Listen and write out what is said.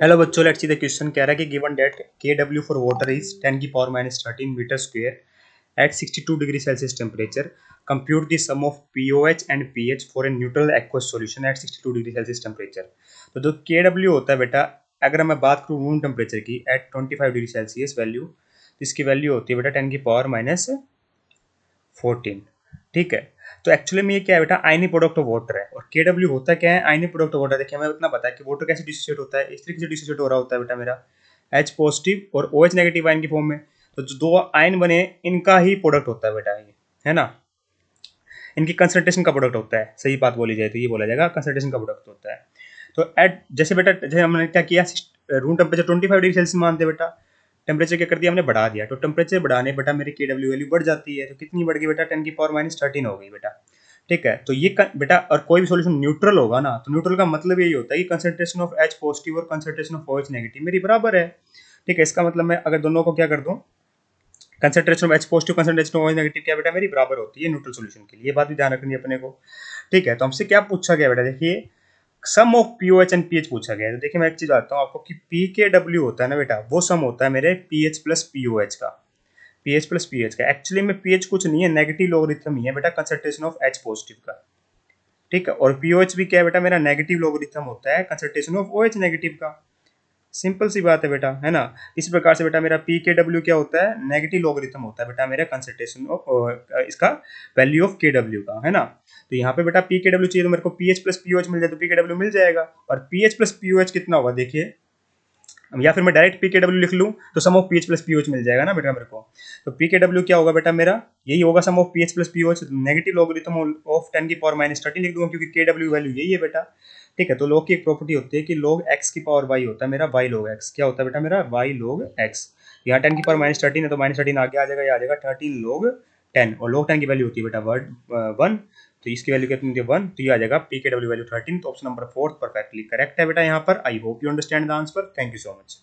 Hello बच्चों, let's see the question. कह रहा है कि given that K W for water is 10 की power minus 13 metre square at 62 degree Celsius temperature. Compute the sum of pOH and pH for a neutral aqueous solution at 62 degree Celsius temperature. तो जो के W होता है बेटा, अगर मैं बात करूँ रूम टेम्परेचर की एट 25 डिग्री सेल्सियस वैल्यू, तो इसकी वैल्यू होती है बेटा 10 की पावर माइनस 14। ठीक है, तो एक्चुअली में ये क्या है बेटा, आयनी प्रोडक्ट ऑफ वाटर है। और के डब्ल्यू होता क्या है, आयनी प्रोडक्ट ऑफ वाटर। देखिए हमें इतना पता है कि वाटर कैसे डिसोसिएट होता है, इस तरीके से डिसोसिएट हो रहा होता है बेटा मेरा एच पॉजिटिव और ओ एच नेगेटिव आयन की फॉर्म में। तो जो दो आयन बने इनका ही प्रोडक्ट होता है बेटा ये, है ना। इनकी कंसंट्रेशन का प्रोडक्ट होता है, सही बात बोली जाए तो ये बोला जाएगा कंसंट्रेशन का प्रोडक्ट होता है। तो एट जैसे बेटा, जैसे हमने क्या किया, रूम टेम्परेचर 25 डिग्री सेल्सियस मानते बेटा, टेम्परेचर क्या कर दिया हमने, बढ़ा दिया। तो टेम्परेचर बढ़ाने बेटा मेरी के डब्ल्यू वैल्यू बढ़ जाती है। तो कितनी बढ़ गई बेटा, 10 की पावर माइनस 13 हो गई बेटा। ठीक है, तो ये बेटा, और कोई भी सॉल्यूशन न्यूट्रल होगा ना, तो न्यूट्रल का मतलब यही होता है कि कंसंट्रेशन ऑफ एच पॉजिटिव और concentration of O H negative मेरी बराबर है। ठीक है, इसका मतलब मैं अगर दोनों को क्या कर दूं, concentration of H positive concentration of O H negative क्या बेटा मेरी बराबर होती है न्यूट्रल सॉल्यूशन के लिए। ये बात भी ध्यान रखनी है अपने को। ठीक है, तो हमसे क्या पूछा गया बेटा, देखिए सम ऑफ पीओएच एंड पीएच पूछा गया है। तो देखिए मैं एक चीज बताता हूँ आपको कि पी के डब्ल्यू होता है ना बेटा, वो सम होता है मेरे पीएच प्लस पीओएच का। पीएच प्लस पीएच का एक्चुअली में पीएच कुछ नहीं है, नेगेटिव लॉगरिथम ही है बेटा कंसंट्रेशन ऑफ एच पॉजिटिव का। ठीक है, और पीओएच भी क्या है बेटा, मेरा नेगेटिव लॉगरिथम होता है कंसंट्रेशन ऑफ ओएच नेगेटिव का। सिंपल सी बात है बेटा, है ना। इस प्रकार से बेटा मेरा पी के डब्ल्यू क्या होता है, नेगेटिव लॉगरिथम होता है बेटा मेरा कंसंट्रेशन ऑफ इसका वैल्यू ऑफ के डब्ल्यू का, है ना। तो यहाँ पे बेटा पी के डब्ल्यू चाहिए तो मेरे को पी एच प्लस पीओएच मिल जाए तो पी के डब्ल्यू मिल जाएगा। और पी एच प्लस पीओएच कितना होगा देखिए, या फिर मैं डायरेक्ट पी के डब्ल्यू लिख लूँ तो sum of P H plus POH मिल जाएगा ना बेटा मेरे को। तो पी के डब्ल्यू क्या होगा बेटा मेरा, यही होगा sum of P H plus POH, negative logarithm of 10 की पावर माइनस 13 लिख दूंगा क्योंकि के डब्ल्यू वैल्यू यही है बेटा। ठीक है, तो log की एक प्रॉपर्टी होती है कि log x की पावर y होता है मेरा y log x। क्या होता है बेटा मेरा y log x। यहाँ 10 की पावर माइनस 13 है तो माइनस 13 आगे आ जाएगा, ये आ जाएगा 13 log 10। और log 10 की वैल्यू होती है बेटा वर्ड 1, तो इसकी वैल्यू कितनी होती है 1, तो ये आ जाएगा पी के डब्ल्यू वैल्यू 13। तो ऑप्शन नंबर 4 परफेक्टली करेक्ट है बेटा यहाँ पर। I hope you understand the answer. Thank you so much.